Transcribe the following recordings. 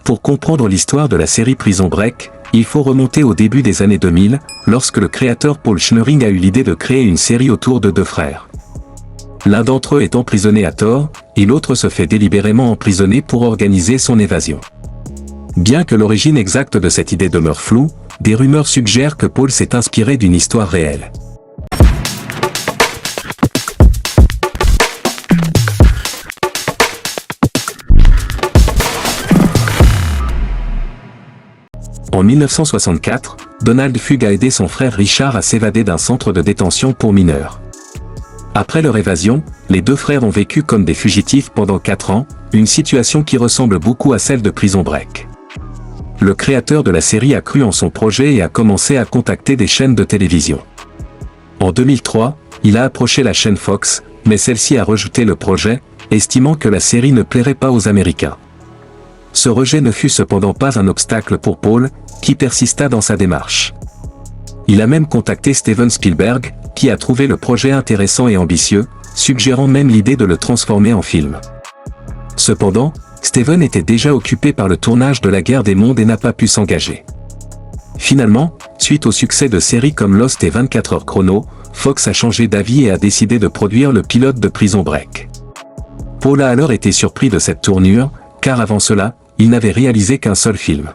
Pour comprendre l'histoire de la série Prison Break, il faut remonter au début des années 2000, lorsque le créateur Paul Schneering a eu l'idée de créer une série autour de deux frères. L'un d'entre eux est emprisonné à tort, et l'autre se fait délibérément emprisonner pour organiser son évasion. Bien que l'origine exacte de cette idée demeure floue, des rumeurs suggèrent que Paul s'est inspiré d'une histoire réelle. En 1964, Donald Fugg a aidé son frère Richard à s'évader d'un centre de détention pour mineurs. Après leur évasion, les deux frères ont vécu comme des fugitifs pendant 4 ans, une situation qui ressemble beaucoup à celle de Prison Break. Le créateur de la série a cru en son projet et a commencé à contacter des chaînes de télévision. En 2003, il a approché la chaîne Fox, mais celle-ci a rejeté le projet, estimant que la série ne plairait pas aux Américains. Ce rejet ne fut cependant pas un obstacle pour Paul, qui persista dans sa démarche. Il a même contacté Steven Spielberg, qui a trouvé le projet intéressant et ambitieux, suggérant même l'idée de le transformer en film. Cependant, Steven était déjà occupé par le tournage de La Guerre des Mondes et n'a pas pu s'engager. Finalement, suite au succès de séries comme Lost et 24 heures chrono, Fox a changé d'avis et a décidé de produire le pilote de Prison Break. Paul a alors été surpris de cette tournure, car avant cela, il n'avait réalisé qu'un seul film.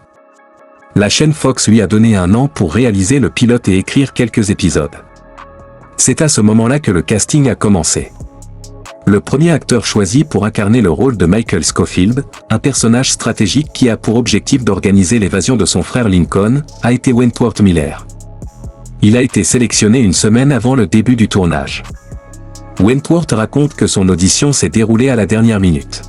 La chaîne Fox lui a donné 1 an pour réaliser le pilote et écrire quelques épisodes. C'est à ce moment-là que le casting a commencé. Le premier acteur choisi pour incarner le rôle de Michael Scofield, un personnage stratégique qui a pour objectif d'organiser l'évasion de son frère Lincoln, a été Wentworth Miller. Il a été sélectionné une semaine avant le début du tournage. Wentworth raconte que son audition s'est déroulée à la dernière minute.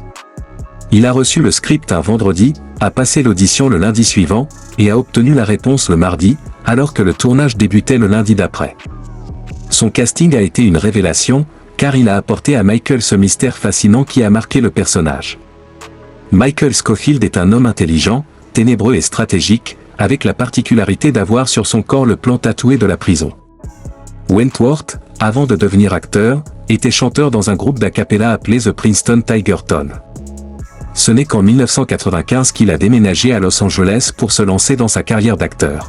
Il a reçu le script un vendredi, a passé l'audition le lundi suivant, et a obtenu la réponse le mardi, alors que le tournage débutait le lundi d'après. Son casting a été une révélation, car il a apporté à Michael ce mystère fascinant qui a marqué le personnage. Michael Scofield est un homme intelligent, ténébreux et stratégique, avec la particularité d'avoir sur son corps le plan tatoué de la prison. Wentworth, avant de devenir acteur, était chanteur dans un groupe d'a cappella appelé The Princeton Tigerton. Ce n'est qu'en 1995 qu'il a déménagé à Los Angeles pour se lancer dans sa carrière d'acteur.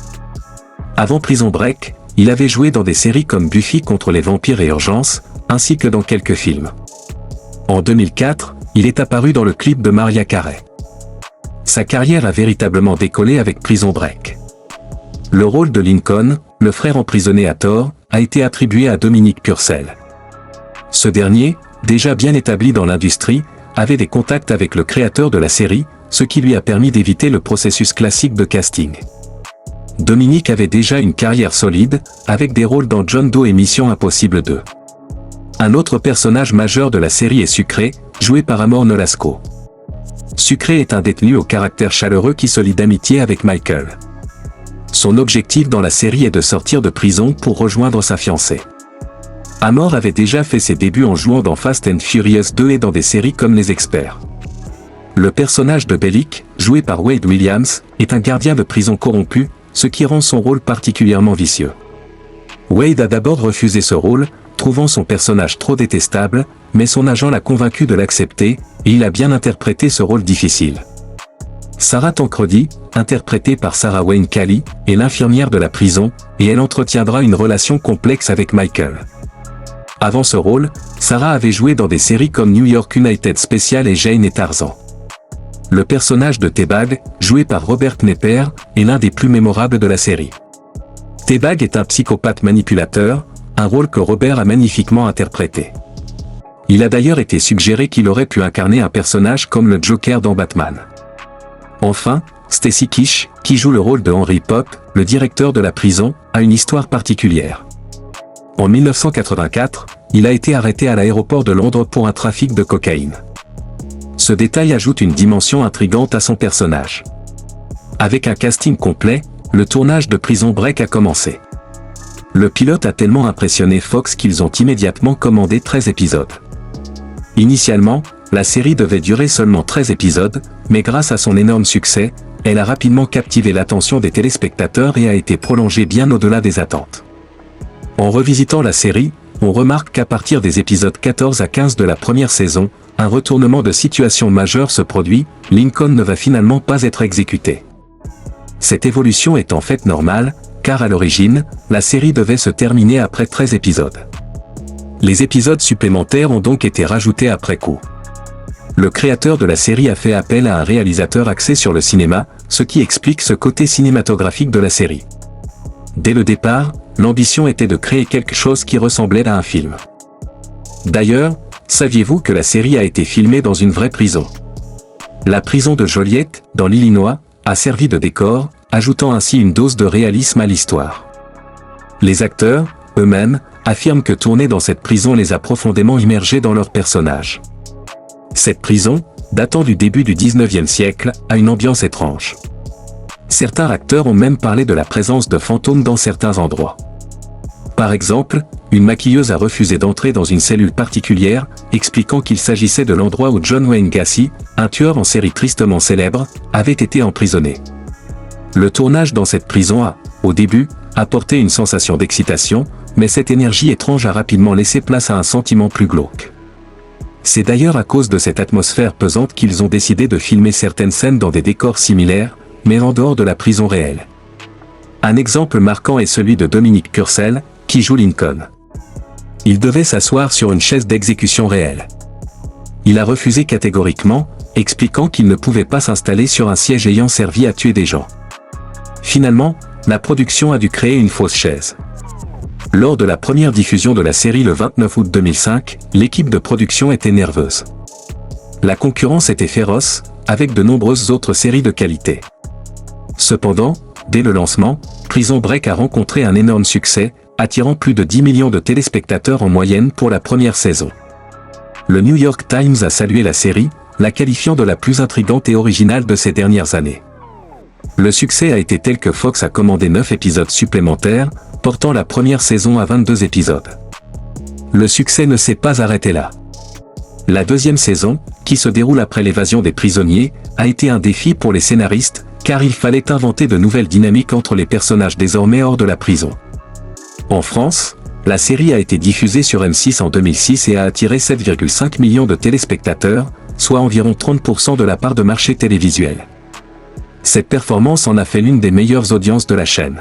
Avant Prison Break, il avait joué dans des séries comme Buffy contre les vampires et Urgence, ainsi que dans quelques films. En 2004, il est apparu dans le clip de Mariah Carey. Sa carrière a véritablement décollé avec Prison Break. Le rôle de Lincoln, le frère emprisonné à tort, a été attribué à Dominique Purcell. Ce dernier, déjà bien établi dans l'industrie, avait des contacts avec le créateur de la série, ce qui lui a permis d'éviter le processus classique de casting. Dominique avait déjà une carrière solide, avec des rôles dans John Doe et Mission Impossible 2. Un autre personnage majeur de la série est Sucré, joué par Amor Nolasco. Sucré est un détenu au caractère chaleureux qui se lie d'amitié avec Michael. Son objectif dans la série est de sortir de prison pour rejoindre sa fiancée. Amor avait déjà fait ses débuts en jouant dans Fast and Furious 2 et dans des séries comme Les Experts. Le personnage de Bellic, joué par Wade Williams, est un gardien de prison corrompu, ce qui rend son rôle particulièrement vicieux. Wade a d'abord refusé ce rôle, trouvant son personnage trop détestable, mais son agent l'a convaincu de l'accepter, et il a bien interprété ce rôle difficile. Sarah Tancredi, interprétée par Sarah Wayne Callie, est l'infirmière de la prison, et elle entretiendra une relation complexe avec Michael. Avant ce rôle, Sarah avait joué dans des séries comme New York United Special et Jane et Tarzan. Le personnage de T-Bag, joué par Robert Knepper, est l'un des plus mémorables de la série. T-Bag est un psychopathe manipulateur, un rôle que Robert a magnifiquement interprété. Il a d'ailleurs été suggéré qu'il aurait pu incarner un personnage comme le Joker dans Batman. Enfin, Stacy Keach, qui joue le rôle de Henry Pop, le directeur de la prison, a une histoire particulière. En 1984, il a été arrêté à l'aéroport de Londres pour un trafic de cocaïne. Ce détail ajoute une dimension intrigante à son personnage. Avec un casting complet, le tournage de Prison Break a commencé. Le pilote a tellement impressionné Fox qu'ils ont immédiatement commandé 13 épisodes. Initialement, la série devait durer seulement 13 épisodes, mais grâce à son énorme succès, elle a rapidement captivé l'attention des téléspectateurs et a été prolongée bien au-delà des attentes. En revisitant la série, on remarque qu'à partir des épisodes 14 à 15 de la première saison, un retournement de situation majeur se produit, Lincoln ne va finalement pas être exécuté. Cette évolution est en fait normale, car à l'origine, la série devait se terminer après 13 épisodes. Les épisodes supplémentaires ont donc été rajoutés après coup. Le créateur de la série a fait appel à un réalisateur axé sur le cinéma, ce qui explique ce côté cinématographique de la série. Dès le départ, l'ambition était de créer quelque chose qui ressemblait à un film. D'ailleurs, saviez-vous que la série a été filmée dans une vraie prison? La prison de Joliet, dans l'Illinois, a servi de décor, ajoutant ainsi une dose de réalisme à l'histoire. Les acteurs, eux-mêmes, affirment que tourner dans cette prison les a profondément immergés dans leurs personnages. Cette prison, datant du début du 19e siècle, a une ambiance étrange. Certains acteurs ont même parlé de la présence de fantômes dans certains endroits. Par exemple, une maquilleuse a refusé d'entrer dans une cellule particulière, expliquant qu'il s'agissait de l'endroit où John Wayne Gacy, un tueur en série tristement célèbre, avait été emprisonné. Le tournage dans cette prison a, au début, apporté une sensation d'excitation, mais cette énergie étrange a rapidement laissé place à un sentiment plus glauque. C'est d'ailleurs à cause de cette atmosphère pesante qu'ils ont décidé de filmer certaines scènes dans des décors similaires, mais en dehors de la prison réelle. Un exemple marquant est celui de Dominic Purcell, qui joue Lincoln. Il devait s'asseoir sur une chaise d'exécution réelle. Il a refusé catégoriquement, expliquant qu'il ne pouvait pas s'installer sur un siège ayant servi à tuer des gens. Finalement, la production a dû créer une fausse chaise. Lors de la première diffusion de la série le 29 août 2005, l'équipe de production était nerveuse. La concurrence était féroce, avec de nombreuses autres séries de qualité. Cependant, dès le lancement, Prison Break a rencontré un énorme succès, attirant plus de 10 millions de téléspectateurs en moyenne pour la première saison. Le New York Times a salué la série, la qualifiant de la plus intrigante et originale de ces dernières années. Le succès a été tel que Fox a commandé 9 épisodes supplémentaires, portant la première saison à 22 épisodes. Le succès ne s'est pas arrêté là. La deuxième saison, qui se déroule après l'évasion des prisonniers, a été un défi pour les scénaristes, car il fallait inventer de nouvelles dynamiques entre les personnages désormais hors de la prison. En France, la série a été diffusée sur M6 en 2006 et a attiré 7,5 millions de téléspectateurs, soit environ 30% de la part de marché télévisuel. Cette performance en a fait l'une des meilleures audiences de la chaîne.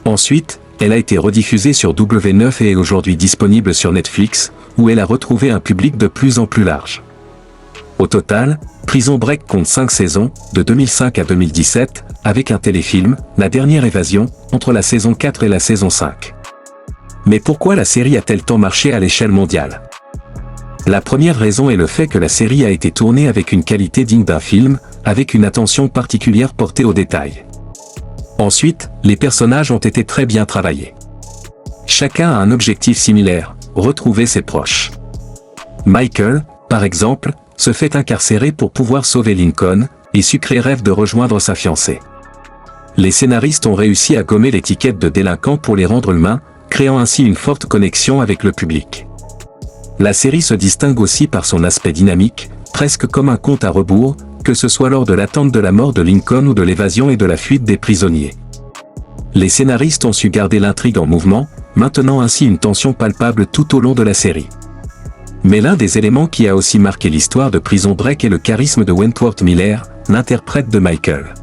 Ensuite, elle a été rediffusée sur W9 et est aujourd'hui disponible sur Netflix, où elle a retrouvé un public de plus en plus large. Au total, Prison Break compte 5 saisons, de 2005 à 2017, avec un téléfilm, La Dernière Évasion, entre la saison 4 et la saison 5. Mais pourquoi la série a-t-elle tant marché à l'échelle mondiale? La première raison est le fait que la série a été tournée avec une qualité digne d'un film, avec une attention particulière portée aux détails. Ensuite, les personnages ont été très bien travaillés. Chacun a un objectif similaire, retrouver ses proches. Michael, par exemple, se fait incarcérer pour pouvoir sauver Lincoln, et Sucré rêve de rejoindre sa fiancée. Les scénaristes ont réussi à gommer l'étiquette de délinquant pour les rendre humains, créant ainsi une forte connexion avec le public. La série se distingue aussi par son aspect dynamique, presque comme un conte à rebours, que ce soit lors de l'attente de la mort de Lincoln ou de l'évasion et de la fuite des prisonniers. Les scénaristes ont su garder l'intrigue en mouvement, maintenant ainsi une tension palpable tout au long de la série. Mais l'un des éléments qui a aussi marqué l'histoire de Prison Break est le charisme de Wentworth Miller, l'interprète de Michael.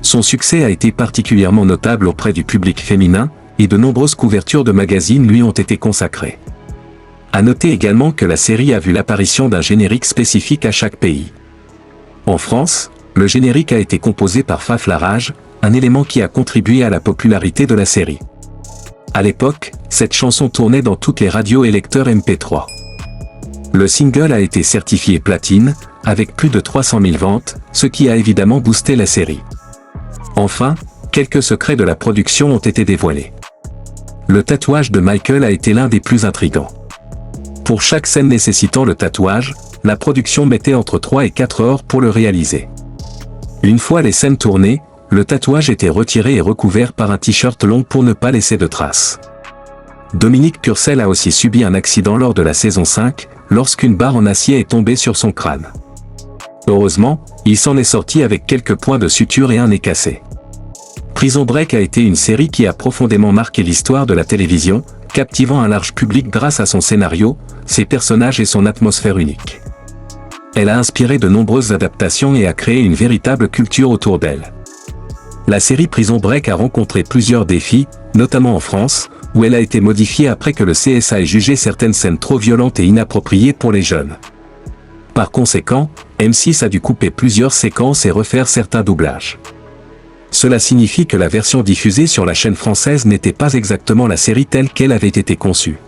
Son succès a été particulièrement notable auprès du public féminin, et de nombreuses couvertures de magazines lui ont été consacrées. À noter également que la série a vu l'apparition d'un générique spécifique à chaque pays. En France, le générique a été composé par Faf Larage, un élément qui a contribué à la popularité de la série. À l'époque, cette chanson tournait dans toutes les radios et lecteurs MP3. Le single a été certifié platine, avec plus de 300 000 ventes, ce qui a évidemment boosté la série. Enfin, quelques secrets de la production ont été dévoilés. Le tatouage de Michael a été l'un des plus intrigants. Pour chaque scène nécessitant le tatouage, la production mettait entre 3 et 4 heures pour le réaliser. Une fois les scènes tournées, le tatouage était retiré et recouvert par un t-shirt long pour ne pas laisser de traces. Dominic Purcell a aussi subi un accident lors de la saison 5, lorsqu'une barre en acier est tombée sur son crâne. Heureusement, il s'en est sorti avec quelques points de suture et un nez cassé. Prison Break a été une série qui a profondément marqué l'histoire de la télévision, captivant un large public grâce à son scénario, ses personnages et son atmosphère unique. elle a inspiré de nombreuses adaptations et a créé une véritable culture autour d'elle. La série Prison Break a rencontré plusieurs défis, notamment en France, où elle a été modifiée après que le CSA ait jugé certaines scènes trop violentes et inappropriées pour les jeunes. Par conséquent, M6 a dû couper plusieurs séquences et refaire certains doublages. Cela signifie que la version diffusée sur la chaîne française n'était pas exactement la série telle qu'elle avait été conçue.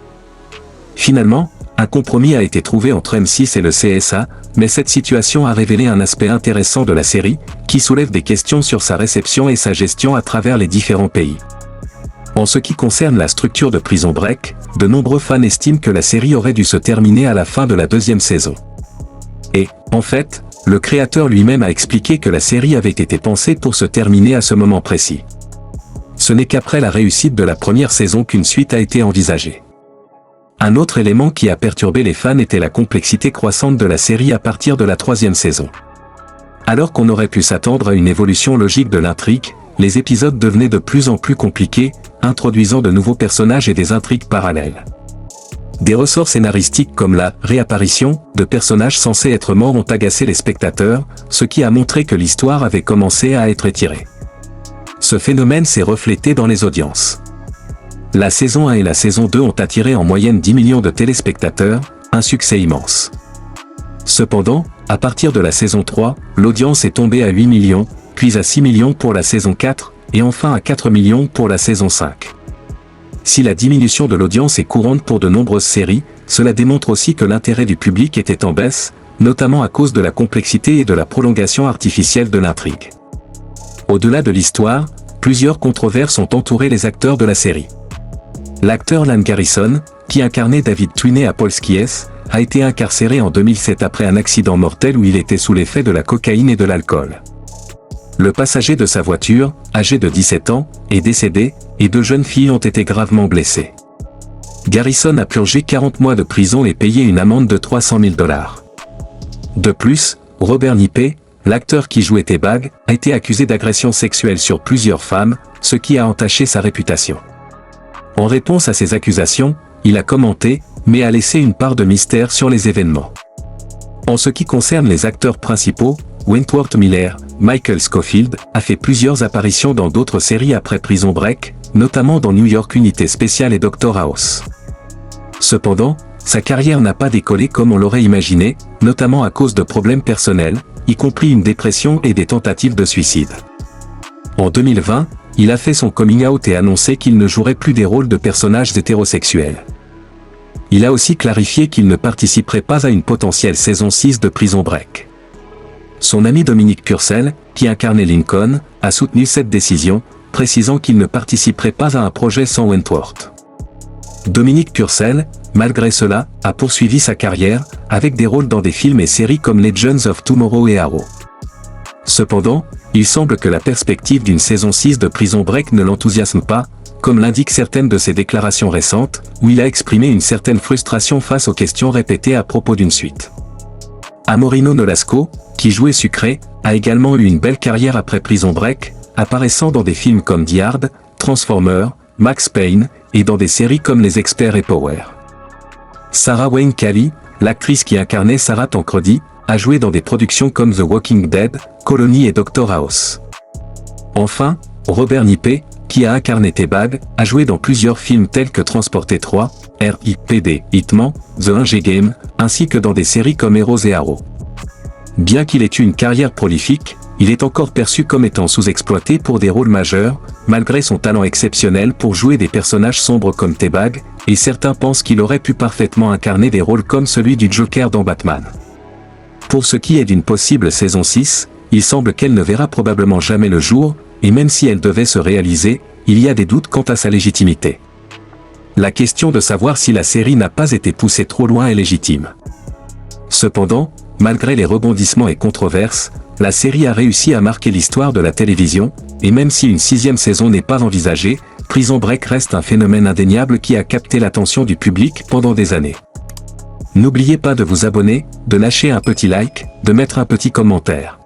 Finalement, un compromis a été trouvé entre M6 et le CSA, mais cette situation a révélé un aspect intéressant de la série, qui soulève des questions sur sa réception et sa gestion à travers les différents pays. En ce qui concerne la structure de Prison Break, de nombreux fans estiment que la série aurait dû se terminer à la fin de la deuxième saison. Et, en fait, le créateur lui-même a expliqué que la série avait été pensée pour se terminer à ce moment précis. Ce n'est qu'après la réussite de la première saison qu'une suite a été envisagée. Un autre élément qui a perturbé les fans était la complexité croissante de la série à partir de la troisième saison. Alors qu'on aurait pu s'attendre à une évolution logique de l'intrigue, les épisodes devenaient de plus en plus compliqués, introduisant de nouveaux personnages et des intrigues parallèles. Des ressorts scénaristiques comme la réapparition de personnages censés être morts ont agacé les spectateurs, ce qui a montré que l'histoire avait commencé à être étirée. Ce phénomène s'est reflété dans les audiences. La saison 1 et la saison 2 ont attiré en moyenne 10 millions de téléspectateurs, un succès immense. Cependant, à partir de la saison 3, l'audience est tombée à 8 millions, puis à 6 millions pour la saison 4, et enfin à 4 millions pour la saison 5. Si la diminution de l'audience est courante pour de nombreuses séries, cela démontre aussi que l'intérêt du public était en baisse, notamment à cause de la complexité et de la prolongation artificielle de l'intrigue. Au-delà de l'histoire, plusieurs controverses ont entouré les acteurs de la série. L'acteur Lan Garrison, qui incarnait David Tweeney à Polskies, a été incarcéré en 2007 après un accident mortel où il était sous l'effet de la cocaïne et de l'alcool. Le passager de sa voiture, âgé de 17 ans, est décédé, et 2 jeunes filles ont été gravement blessées. Garrison a purgé 40 mois de prison et payé une amende de $300 000. De plus, Robert Nippé, l'acteur qui jouait T-Bag, a été accusé d'agression sexuelle sur plusieurs femmes, ce qui a entaché sa réputation. En réponse à ces accusations, il a commenté, mais a laissé une part de mystère sur les événements. En ce qui concerne les acteurs principaux, Wentworth Miller, Michael Scofield, a fait plusieurs apparitions dans d'autres séries après Prison Break, notamment dans New York Unité Spéciale et Dr House. Cependant, sa carrière n'a pas décollé comme on l'aurait imaginé, notamment à cause de problèmes personnels, y compris une dépression et des tentatives de suicide. En 2020, il a fait son coming out et annoncé qu'il ne jouerait plus des rôles de personnages hétérosexuels. Il a aussi clarifié qu'il ne participerait pas à une potentielle saison 6 de Prison Break. Son ami Dominique Purcell, qui incarnait Lincoln, a soutenu cette décision, précisant qu'il ne participerait pas à un projet sans Wentworth. Dominique Purcell, malgré cela, a poursuivi sa carrière, avec des rôles dans des films et séries comme Legends of Tomorrow et Arrow. Cependant, il semble que la perspective d'une saison 6 de Prison Break ne l'enthousiasme pas, comme l'indiquent certaines de ses déclarations récentes, où il a exprimé une certaine frustration face aux questions répétées à propos d'une suite. Amorino Nolasco, qui jouait Sucré, a également eu une belle carrière après Prison Break, apparaissant dans des films comme The Hard, Transformers, Max Payne, et dans des séries comme Les Experts et Power. Sarah Wayne Callie, l'actrice qui incarnait Sarah Tancredi, a joué dans des productions comme The Walking Dead, Colony et Dr House. Enfin, Robert Nippé, qui a incarné T-Bag, a joué dans plusieurs films tels que Transporté 3, R.I.P.D. Hitman, The Hunger Games, ainsi que dans des séries comme Heroes et Arrow. Bien qu'il ait eu une carrière prolifique, il est encore perçu comme étant sous-exploité pour des rôles majeurs, malgré son talent exceptionnel pour jouer des personnages sombres comme T-Bag, et certains pensent qu'il aurait pu parfaitement incarner des rôles comme celui du Joker dans Batman. Pour ce qui est d'une possible saison 6, il semble qu'elle ne verra probablement jamais le jour, et même si elle devait se réaliser, il y a des doutes quant à sa légitimité. La question de savoir si la série n'a pas été poussée trop loin est légitime. Cependant, malgré les rebondissements et controverses, la série a réussi à marquer l'histoire de la télévision, et même si une 6e saison n'est pas envisagée, Prison Break reste un phénomène indéniable qui a capté l'attention du public pendant des années. N'oubliez pas de vous abonner, de lâcher un petit like, de mettre un petit commentaire.